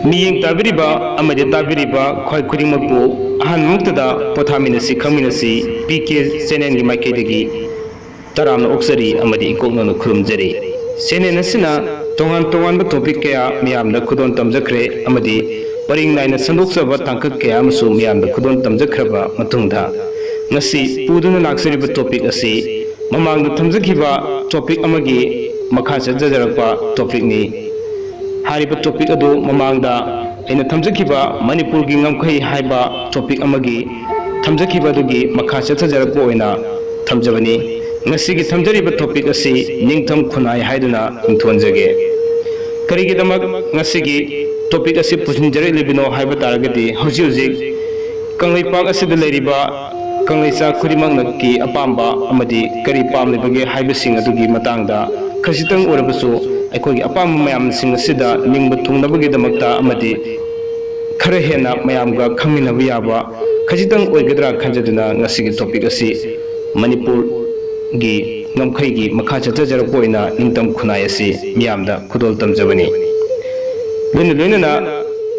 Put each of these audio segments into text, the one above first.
ꯃꯤꯌꯦꯡ ꯇꯥꯕꯤꯔꯤꯕ ꯑꯃꯗꯤ ꯇꯥꯕꯤꯔꯤꯕ ꯈ꯭ꯋꯥꯏ ꯈꯨꯗꯤꯡꯃꯛꯄꯨ ꯑꯍꯥꯟꯕꯃꯛꯇꯗ ꯄꯣꯊꯥꯃꯤꯟꯅꯁꯤ ꯈꯪꯃꯤꯟꯅꯁꯤ PK ꯆꯦꯅꯦꯜꯒꯤ ꯃꯥꯏꯀꯩꯗꯒꯤ ꯇꯔꯥꯝꯅ ꯑꯣꯛꯆꯔꯤ ꯑꯃꯗꯤ ꯏꯀꯣꯛꯅꯅ ꯈꯨꯔꯨꯝꯖꯔꯤ꯫ ꯆꯦꯅꯦꯜ ꯑꯁꯤꯅ ꯇꯣꯉꯥꯟ ꯇꯣꯉꯥꯟꯕ ꯇꯣꯄꯤꯛ ꯀꯌꯥ ꯃꯤꯌꯥꯝꯗ ꯈꯨꯗꯣꯟ ꯇꯝꯖꯈ꯭ꯔꯦ ꯑꯃꯗꯤ ꯄꯔꯤꯡ ꯅꯥꯏꯅ ꯁꯟꯗꯣꯛꯆꯕ ꯇꯥꯡꯀꯛ ꯀꯌꯥ ꯑꯃꯁꯨ ꯃꯤꯌꯥꯝꯗ ꯈꯨꯗꯣꯟ ꯇꯝꯖꯈ꯭ꯔꯕ ꯃꯇꯨꯡꯗ ꯉꯁꯤ ꯄꯨꯗꯨꯅ ꯂꯥꯛꯆꯔꯤꯕ ꯇꯣꯄꯤꯛ ꯑꯁꯤ ꯃꯃꯥꯡꯗ ꯊꯝꯖꯈꯤꯕ ꯇꯣꯄꯤꯛ ꯑꯃꯒꯤ ꯃꯈꯥ ꯆꯠꯊꯖꯔꯛꯄ ꯇꯣꯄꯤꯛꯅꯤ꯫ ꯍꯥꯏꯔꯤꯕ ꯇꯣꯄꯤꯛ ꯑꯗꯨ ꯃꯃꯥꯡꯗ ꯑꯩꯅ ꯊꯝꯖꯈꯤꯕ ꯃꯅꯤꯄꯨꯔꯒꯤ ꯉꯝꯈꯩ ꯍꯥꯏꯕ ꯇꯣꯄꯤꯛ ꯑꯃꯒꯤ ꯊꯝꯖꯈꯤꯕ ꯑꯗꯨꯒꯤ ꯃꯈꯥ ꯆꯠꯊꯖꯔꯛꯄ ꯑꯣꯏꯅ ꯊꯝꯖꯕꯅꯤ꯫ ꯉꯁꯤꯒꯤ ꯊꯝꯖꯔꯤꯕ ꯇꯣꯄꯤꯛ ꯑꯁꯤ ꯅꯤꯡꯊꯝ ꯈꯨꯟꯅꯥꯏ ꯍꯥꯏꯗꯨꯅ ꯃꯤꯡꯊꯣꯟꯖꯒꯦ꯫ ꯀꯔꯤꯒꯤꯗꯃꯛ ꯉꯁꯤꯒꯤ ꯇꯣꯄꯤꯛ ꯑꯁꯤ ꯄꯨꯁꯤꯟꯖꯔꯛꯂꯤꯕꯅꯣ ꯍꯥꯏꯕ ꯇꯥꯔꯒꯗꯤ ꯍꯧꯖꯤꯛ ꯍꯧꯖꯤꯛ ꯀꯪꯂꯩꯄꯥꯛ ꯑꯁꯤꯗ ꯂꯩꯔꯤꯕ ꯀꯪꯂꯩꯆꯥ ꯈꯨꯗꯤꯡꯃꯛꯀꯤ ꯑꯄꯥꯝꯕ ꯑꯃꯗꯤ ꯀꯔꯤ ꯄꯥꯝꯂꯤꯕꯒꯦ ꯍꯥꯏꯕꯁꯤꯡ ꯑꯗꯨꯒꯤ ꯃꯇꯥꯡꯗ ꯈꯖꯤꯛꯇꯪ ꯑꯣꯏꯔꯕꯁꯨ ꯑꯩꯈꯣꯏꯒꯤ ꯑꯄꯥꯝꯕ ꯃꯌꯥꯝꯁꯤꯡ ꯑꯁꯤꯗ ꯅꯤꯡꯕ ꯊꯨꯡꯅꯕꯒꯤꯗꯃꯛꯇ ꯑꯃꯗꯤ ꯈꯔ ꯍꯦꯟꯅ ꯃꯌꯥꯝꯒ ꯈꯪꯃꯤꯟꯅꯕ ꯌꯥꯕ ꯈꯖꯤꯛꯇꯪ ꯑꯣꯏꯒꯗ꯭ꯔꯥ ꯈꯟꯖꯗꯨꯅ ꯉꯁꯤꯒꯤ ꯇꯣꯄꯤꯛ ꯑꯁꯤ ꯃꯅꯤꯄꯨꯔꯒꯤ ꯉꯝꯈꯩꯒꯤ ꯃꯈꯥ ꯆꯠꯊꯖꯔꯛꯄ ꯑꯣꯏꯅ ꯅꯤꯡꯊꯝ ꯈꯨꯟꯅꯥꯏ ꯑꯁꯤ ꯃꯤꯌꯥꯝꯗ ꯈꯨꯗꯣꯜ ꯇꯝꯖꯕꯅꯤ꯫ ꯂꯣꯏꯅ ꯂꯣꯏꯅꯅ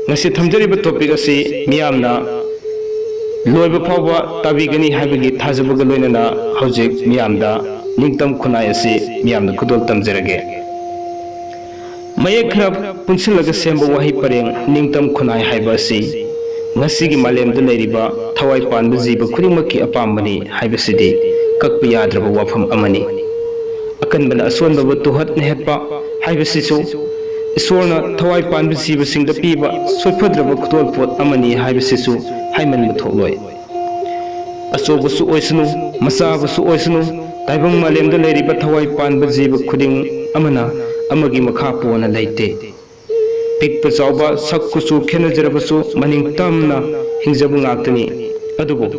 ꯉꯁꯤ ꯊꯝꯖꯔꯤꯕ ꯇꯣꯄꯤꯛ ꯑꯁꯤ ꯃꯤꯌꯥꯝꯅ ꯂꯣꯏꯕ ꯐꯥꯎꯕ ꯇꯥꯕꯤꯒꯅꯤ ꯍꯥꯏꯕꯒꯤ ꯊꯥꯖꯕꯒ ꯂꯣꯏꯅꯅ ꯍꯧꯖꯤꯛ ꯃꯤꯌꯥꯝꯗ ꯅꯤꯡꯊꯝ ꯈꯨꯟꯅꯥꯏ ꯑꯁꯤ ꯃꯤꯌꯥꯝꯗ ꯈꯨꯗꯣꯜ ꯇꯝꯖꯔꯒꯦ꯫ ꯃꯌꯦꯛ ꯈꯔ ꯄꯨꯟꯁꯤꯜꯂꯒ ꯁꯦꯝꯕ ꯋꯥꯍꯩ ꯄꯔꯦꯡ ꯅꯤꯡꯊꯝ ꯈꯨꯟꯅꯥꯏ ꯍꯥꯏꯕ ꯑꯁꯤ ꯉꯁꯤꯒꯤ ꯃꯥꯂꯦꯝꯗ ꯂꯩꯔꯤꯕ ꯊꯋꯥꯏ ꯄꯥꯟꯕ ꯖꯤꯕ ꯈꯨꯗꯤꯡꯃꯛꯀꯤ ꯑꯄꯥꯝꯕꯅꯤ ꯍꯥꯏꯕꯁꯤꯗꯤ ꯀꯛꯄ ꯌꯥꯗ꯭ꯔꯕ ꯋꯥꯐꯝ ꯑꯃꯅꯤ꯫ ꯑꯀꯟꯕꯅ ꯑꯁꯣꯟꯕꯕꯨ ꯇꯨꯍꯠ-ꯅꯩꯍꯠꯄ ꯍꯥꯏꯕꯁꯤꯁꯨ ꯏꯁꯣꯔꯅ ꯊꯋꯥꯏ ꯄꯥꯟꯕ ꯖꯤꯕꯁꯤꯡꯗ ꯄꯤꯕ ꯁꯣꯏꯐꯗ꯭ꯔꯕ ꯈꯨꯗꯣꯜꯄꯣꯠ ꯑꯃꯅꯤ ꯍꯥꯏꯕꯁꯤꯁꯨ ꯍꯥꯏꯃꯟꯕ ꯊꯣꯛꯂꯣꯏ꯫ ꯑꯆꯧꯕꯁꯨ ꯑꯣꯏꯁꯅꯨ ꯃꯆꯥꯕꯁꯨ ꯑꯣꯏꯁꯅꯨ ꯇꯥꯏꯕꯪ ꯃꯥꯂꯦꯝꯗ ꯂꯩꯔꯤꯕ ꯊꯋꯥꯏ ꯄꯥꯟꯕ ꯖꯤꯕ ꯈꯨꯗꯤꯡ ꯑꯃꯅ ꯑꯃꯒꯤ ꯃꯈꯥ ꯄꯣꯟꯅ ꯂꯩꯇꯦ꯫ ꯄꯤꯛꯄ ꯆꯥꯎꯕ ꯁꯛ ꯀꯨꯆꯨ ꯈꯦꯠꯅꯖꯔꯕꯁꯨ ꯃꯅꯤꯡ ꯇꯝꯅ ꯍꯤꯡꯖꯕ ꯉꯥꯛꯇꯅꯤ꯫ ꯑꯗꯨꯕꯨ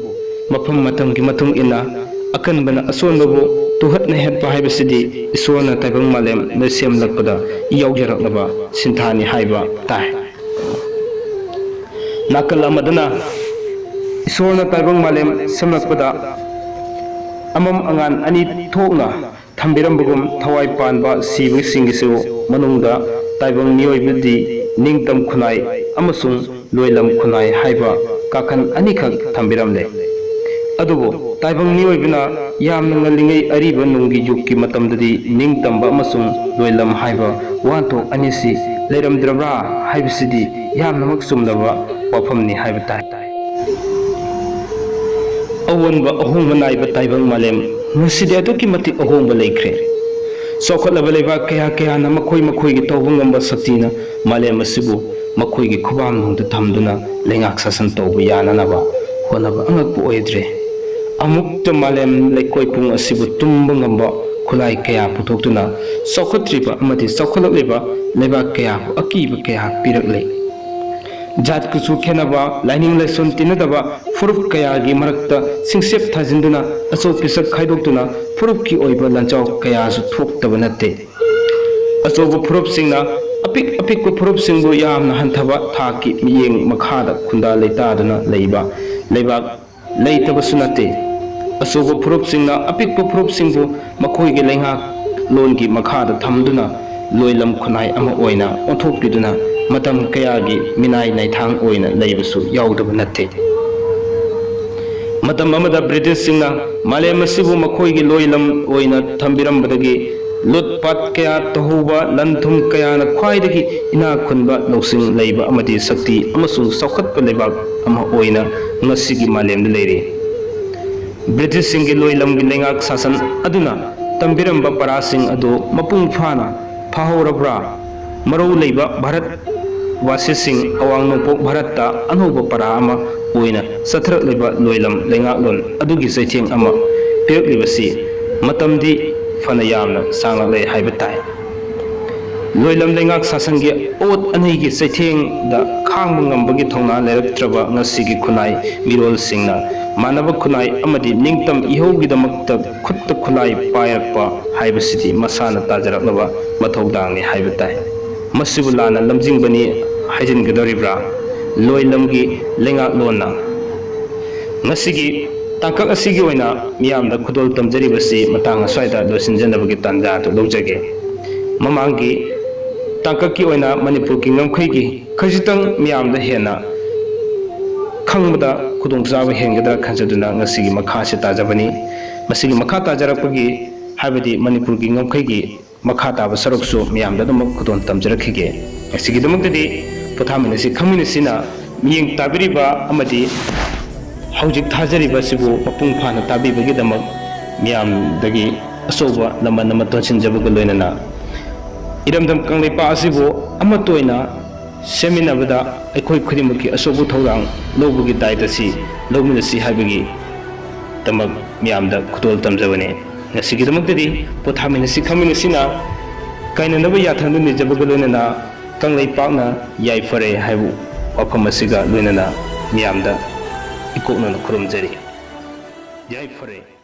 ꯃꯐꯝ ꯃꯇꯝꯒꯤ ꯃꯇꯨꯡ ꯏꯟꯅ ꯑꯀꯟꯕꯅ ꯑꯁꯣꯟꯕꯕꯨ ꯇꯨꯍꯠ-ꯅꯩꯍꯠꯄ ꯍꯥꯏꯕꯁꯤꯗꯤ ꯏꯁꯣꯔꯅ ꯇꯥꯏꯕꯪ ꯃꯥꯂꯦꯝꯗ ꯁꯦꯝꯂꯛꯄꯗ ꯌꯥꯎꯖꯔꯛꯂꯕ ꯁꯤꯟꯊꯥꯅꯤ ꯍꯥꯏꯕ ꯇꯥꯏ꯫ ꯅꯥꯀꯜ ꯑꯃꯗꯅ ꯏꯁꯣꯔꯅ ꯇꯥꯏꯕꯪ ꯃꯥꯂꯦꯝ ꯁꯦꯝꯂꯛꯄꯗ ꯑꯃꯝ ꯑꯉꯥꯟ ꯑꯅꯤ ꯊꯣꯛꯅ ꯊꯝꯕꯤꯔꯝꯕꯒꯨꯝ ꯊꯋꯥꯏ ꯄꯥꯟꯕ ꯁꯤꯕꯁꯤꯡꯒꯤꯁꯨ ꯃꯅꯨꯡꯗ ꯇꯥꯏꯕꯪ ꯃꯤꯑꯣꯏꯕꯗꯤ ꯅꯤꯡꯇꯝ ꯈꯨꯟꯅꯥꯏ ꯑꯃꯁꯨꯡ ꯂꯣꯏꯂꯝ ꯈꯨꯟꯅꯥꯏ ꯍꯥꯏꯕ ꯀꯥꯈꯟ ꯑꯅꯤꯈꯛ ꯊꯝꯕꯤꯔꯝꯂꯦ꯫ ꯑꯗꯨꯕꯨ ꯇꯥꯏꯕꯪ ꯃꯤꯑꯣꯏꯕꯅ ꯌꯥꯝꯅ ꯉꯜꯂꯤꯉꯩ ꯑꯔꯤꯕ ꯅꯨꯡꯒꯤ ꯌꯨꯒꯀꯤ ꯃꯇꯝꯗꯗꯤ ꯅꯤꯡꯇꯝꯕ ꯑꯃꯁꯨꯡ ꯂꯣꯏꯂꯝ ꯍꯥꯏꯕ ꯋꯥꯍꯟꯊꯣꯛ ꯑꯅꯤꯁꯤ ꯂꯩꯔꯝꯗ꯭ꯔꯕ꯭ꯔꯥ ꯍꯥꯏꯕꯁꯤꯗꯤ ꯌꯥꯝꯅꯃꯛ ꯆꯨꯝꯂꯕ ꯋꯥꯐꯝꯅꯤ ꯍꯥꯏꯕ ꯇꯥꯏ꯫ ꯑꯑꯣꯟꯕ ꯑꯍꯣꯡꯕ ꯅꯥꯏꯕ ꯇꯥꯏꯕꯪ ꯃꯥꯂꯦꯝ ꯉꯁꯤꯗꯤ ꯑꯗꯨꯛꯀꯤ ꯃꯇꯤꯛ ꯑꯍꯣꯡꯕ ꯂꯩꯈ꯭ꯔꯦ꯫ ꯆꯥꯎꯈꯠꯂꯕ ꯂꯩꯕꯥꯛ ꯀꯌꯥ ꯀꯌꯥꯅ ꯃꯈꯣꯏꯒꯤ ꯇꯧꯕ ꯉꯝꯕ ꯁꯛꯇꯤꯅ ꯃꯥꯂꯦꯝ ꯑꯁꯤꯕꯨ ꯃꯈꯣꯏꯒꯤ ꯈꯨꯕꯥꯛꯅꯨꯡꯗ ꯊꯝꯗꯨꯅ ꯂꯩꯉꯥꯛ ꯁꯥꯁꯟ ꯇꯧꯕ ꯌꯥꯅꯅꯕ ꯍꯣꯠꯅꯕ ꯑꯉꯛꯄ ꯑꯣꯏꯗ꯭ꯔꯦ꯫ ꯑꯃꯨꯛꯇ ꯃꯥꯂꯦꯝ ꯂꯩꯀꯣꯏꯄꯨꯡ ꯑꯁꯤꯕꯨ ꯇꯨꯝꯕ ꯉꯝꯕ ꯈꯨꯠꯂꯥꯏ ꯀꯌꯥ ꯄꯨꯊꯣꯛꯇꯨꯅ ꯆꯥꯎꯈꯠꯇ꯭ꯔꯤꯕ ꯑꯃꯗꯤ ꯆꯥꯎꯈꯠꯂꯛꯂꯤꯕ ꯂꯩꯕꯥꯛ ꯀꯌꯥꯕꯨ ꯑꯀꯤꯕ ꯀꯌꯥ ꯄꯤꯔꯛꯂꯦ꯫ ꯖꯥꯠ ꯀꯨꯆꯨ ꯈꯦꯟꯅꯕ ꯂꯥꯏꯅꯤꯡ ꯂꯥꯏꯁꯣꯟ ꯇꯤꯟꯅꯗꯕ ꯐꯨꯔꯨꯞ ꯀꯌꯥꯒꯤ ꯃꯔꯛꯇ ꯁꯤꯡꯆꯦꯞ ꯊꯥꯖꯤꯟꯗꯨꯅ ꯑꯆꯧ ꯄꯤꯁꯛ ꯈꯥꯏꯗꯣꯛꯇꯨꯅ ꯐꯨꯔꯨꯞꯀꯤ ꯑꯣꯏꯕ ꯂꯥꯟꯖꯥꯎ ꯀꯌꯥꯁꯨ ꯊꯣꯛꯇꯕ ꯅꯠꯇꯦ꯫ ꯑꯆꯧꯕ ꯐꯨꯔꯨꯞꯁꯤꯡꯅ ꯑꯄꯤꯛ ꯑꯄꯤꯛꯄ ꯐꯨꯔꯨꯞꯁꯤꯡꯕꯨ ꯌꯥꯝꯅ ꯍꯟꯊꯕ ꯊꯥꯛꯀꯤ ꯃꯤꯠꯌꯦꯡ ꯃꯈꯥꯗ ꯈꯨꯟꯗꯥ ꯂꯩꯇꯥꯗꯨꯅ ꯂꯩꯕ ꯂꯩꯕꯥꯛ ꯂꯩꯇꯕꯁꯨ ꯅꯠꯇꯦ꯫ ꯑꯆꯧꯕ ꯐꯨꯔꯨꯞꯁꯤꯡꯅ ꯑꯄꯤꯛꯄ ꯐꯨꯔꯨꯞꯁꯤꯡꯕꯨ ꯃꯈꯣꯏꯒꯤ ꯂꯩꯉꯥꯛꯂꯣꯟꯒꯤ ꯃꯈꯥꯗ ꯊꯝꯗꯨꯅ ꯂꯣꯏꯂꯝ ꯈꯨꯟꯅꯥꯏ ꯑꯃ ꯑꯣꯏꯅ ꯑꯣꯟꯊꯣꯛꯄꯤꯗꯨꯅ ꯃꯇꯝ ꯀꯌꯥꯒꯤ ꯃꯤꯅꯥꯏ ꯅꯥꯏꯊꯥꯡ ꯑꯣꯏꯅ ꯂꯩꯕꯁꯨ ꯌꯥꯎꯗꯕ ꯅꯠꯇꯦ꯫ ꯃꯇꯝ ꯑꯃꯗ ꯕ꯭ꯔꯤꯇꯤꯁꯁꯤꯡꯅ ꯃꯥꯂꯦꯝ ꯑꯁꯤꯕꯨ ꯃꯈꯣꯏꯒꯤ ꯂꯣꯏꯂꯝ ꯑꯣꯏꯅ ꯊꯝꯕꯤꯔꯝꯕꯗꯒꯤ ꯂꯨꯠ-ꯄꯥꯠ ꯀꯌꯥ ꯇꯧꯍꯧꯕ ꯂꯟ-ꯊꯨꯝ ꯀꯌꯥꯅ ꯈ꯭ꯋꯥꯏꯗꯒꯤ ꯏꯅꯥꯛ ꯈꯨꯟꯕ ꯂꯧꯁꯤꯡ ꯂꯩꯕ ꯑꯃꯗꯤ ꯁꯛꯇꯤ ꯑꯃꯁꯨꯡ ꯆꯥꯎꯈꯠꯄ ꯂꯩꯕꯥꯛ ꯑꯃ ꯑꯣꯏꯅ ꯉꯁꯤꯒꯤ ꯃꯥꯂꯦꯝꯗ ꯂꯩꯔꯤ꯫ ꯕ꯭ꯔꯤꯇꯤꯁꯁꯤꯡꯒꯤ ꯂꯣꯏꯂꯝꯒꯤ ꯂꯩꯉꯥꯛ ꯁꯥꯁꯟ ꯑꯗꯨꯅ ꯇꯝꯕꯤꯔꯝꯕ ꯄꯔꯥꯁꯤꯡ ꯑꯗꯨ ꯃꯄꯨꯡ ꯐꯥꯅ ꯐꯥꯍꯧꯔꯕ꯭ꯔꯥ? ꯃꯔꯧ ꯂꯩꯕ ꯚꯥꯔꯠ ꯋꯥꯁꯤꯁꯤꯡ ꯑꯋꯥꯡ ꯅꯣꯡꯄꯣꯛ ꯚꯥꯔꯠꯇ ꯑꯅꯧꯕ ꯄꯔꯥ ꯑꯃ ꯑꯣꯏꯅ ꯆꯠꯊꯔꯛꯂꯤꯕ ꯂꯣꯏꯂꯝ ꯂꯩꯉꯥꯛꯂꯣꯟ ꯑꯗꯨꯒꯤ ꯆꯩꯊꯦꯡ ꯑꯃ ꯄꯤꯔꯛꯂꯤꯕꯁꯤ ꯃꯇꯝꯗꯤ ꯐꯅ ꯌꯥꯝꯅ ꯁꯥꯡꯂꯛꯂꯦ ꯍꯥꯏꯕ ꯇꯥꯏ꯫ ꯂꯣꯏꯂꯝ ꯂꯩꯉꯥꯛ ꯁꯥꯁꯟꯒꯤ ꯑꯑꯣꯠ ꯑꯅꯩꯒꯤ ꯆꯩꯊꯦꯡꯗ ꯈꯥꯡꯕ ꯉꯝꯕꯒꯤ ꯊꯧꯅꯥ ꯂꯩꯔꯛꯇ꯭ꯔꯕ ꯉꯁꯤꯒꯤ ꯈꯨꯟꯅꯥꯏ ꯃꯤꯔꯣꯜꯁꯤꯡꯅ ꯃꯥꯟꯅꯕ ꯈꯨꯟꯅꯥꯏ ꯑꯃꯗꯤ ꯅꯤꯡꯇꯝ ꯏꯍꯧꯒꯤꯗꯃꯛꯇ ꯈꯨꯠꯇ ꯈꯨꯠꯂꯥꯏ ꯄꯥꯏꯔꯛꯄ ꯍꯥꯏꯕꯁꯤꯗꯤ ꯃꯁꯥꯅ ꯇꯥꯖꯔꯛꯂꯕ ꯃꯊꯧꯗꯥꯡꯅꯤ ꯍꯥꯏꯕ ꯇꯥꯏ꯫ ꯃꯁꯤꯕꯨ ꯂꯥꯟꯅ ꯂꯝꯖꯤꯡꯕꯅꯤ ꯍꯥꯏꯖꯤꯟꯒꯗꯧꯔꯤꯕ꯭ꯔꯥ ꯂꯣꯏꯂꯝꯒꯤ ꯂꯩꯉꯥꯛꯂꯣꯟꯅ? ꯉꯁꯤꯒꯤ ꯇꯥꯡꯀꯛ ꯑꯁꯤꯒꯤ ꯑꯣꯏꯅ ꯃꯤꯌꯥꯝꯗ ꯈꯨꯗꯣꯜ ꯇꯝꯖꯔꯤꯕꯁꯤ ꯃꯇꯥꯡ ꯑꯁ꯭ꯋꯥꯏꯗ ꯂꯣꯏꯁꯤꯟꯖꯅꯕꯒꯤ ꯇꯥꯟꯖꯥ ꯑꯗꯨ ꯂꯧꯖꯒꯦ꯫ ꯃꯃꯥꯡꯒꯤ ꯇꯥꯡꯀꯛꯀꯤ ꯑꯣꯏꯅ ꯃꯅꯤꯄꯨꯔꯒꯤ ꯉꯝꯈꯩꯒꯤ ꯈꯖꯤꯛꯇꯪ ꯃꯤꯌꯥꯝꯗ ꯍꯦꯟꯅ ꯈꯪꯕꯗ ꯈꯨꯗꯣꯡꯆꯥꯕ ꯍꯦꯟꯒꯗ꯭ꯔꯥ ꯈꯟꯖꯗꯨꯅ ꯉꯁꯤꯒꯤ ꯃꯈꯥꯁꯤ ꯇꯥꯖꯕꯅꯤ ꯃꯁꯤꯒꯤ ꯃꯈꯥ ꯇꯥꯖꯔꯛꯄꯒꯤ ꯍꯥꯏꯕꯗꯤ ꯃꯅꯤꯄꯨꯔꯒꯤ ꯉꯝꯈꯩꯒꯤ ꯃꯈꯥ ꯇꯥꯕ ꯁꯔꯨꯛꯁꯨ ꯃꯤꯌꯥꯝꯗ ꯑꯗꯨꯃꯛ ꯈꯨꯗꯣꯡ ꯇꯝꯖꯔꯛꯈꯤꯒꯦ ꯉꯁꯤꯒꯤꯗꯃꯛꯇꯗꯤ ꯄꯣꯊꯥꯃꯤꯟꯅꯁꯤ ꯈꯪꯃꯤꯟꯅꯁꯤꯅ ꯃꯤꯠꯌꯦꯡ ꯇꯥꯕꯤꯔꯤꯕ ꯑꯃꯗꯤ ꯍꯧꯖꯤꯛ ꯊꯥꯖꯔꯤꯕ ꯑꯁꯤꯕꯨ ꯃꯄꯨꯡ ꯐꯥꯅ ꯇꯥꯕꯤꯕꯒꯤꯗꯃꯛ ꯃꯤꯌꯥꯝꯗꯒꯤ ꯑꯆꯧꯕ ꯂꯃꯟ ꯑꯃ ꯇꯣꯟꯁꯤꯟꯖꯕꯒ ꯂꯣꯏꯅꯅ ꯏꯔꯝꯗꯝ ꯀꯪꯂꯩꯄꯥꯛ ꯑꯁꯤꯕꯨ ꯑꯃꯠꯇ ꯑꯣꯏꯅ ꯁꯦꯝꯃꯤꯟꯅꯕꯗ ꯑꯩꯈꯣꯏ ꯈꯨꯗꯤꯡꯃꯛꯀꯤ ꯑꯆꯧꯕ ꯊꯧꯗꯥꯡ ꯂꯧꯕꯒꯤ ꯗꯥꯏꯇꯁꯤ ꯂꯧꯃꯤꯟꯅꯁꯤ ꯍꯥꯏꯕꯒꯤ ꯗꯃꯛ ꯃꯤꯌꯥꯝꯗ ꯈꯨꯗꯣꯜ ꯇꯝꯖꯕꯅꯤ ꯉꯁꯤꯒꯤꯗꯃꯛꯇꯗꯤ ꯄꯣꯊꯥꯃꯤꯟꯅꯁꯤ ꯈꯪꯃꯤꯟꯅꯁꯤꯅ ꯀꯥꯏꯅꯅꯕ ꯌꯥꯊꯪꯗꯨ ꯅꯤꯖꯕꯒ ꯂꯣꯏꯅꯅ ꯀꯪꯂꯩꯄꯥꯛꯅ ꯌꯥꯏꯐꯔꯦ ꯍꯥꯏꯕ ꯋꯥꯐꯝ ꯑꯁꯤꯒ ꯂꯣꯏꯅꯅ ꯃꯤꯌꯥꯝꯗ ꯏꯀꯣꯛꯅꯅ ꯈꯨꯔꯨꯝꯖꯔꯤ ꯌꯥꯏꯐꯔꯦ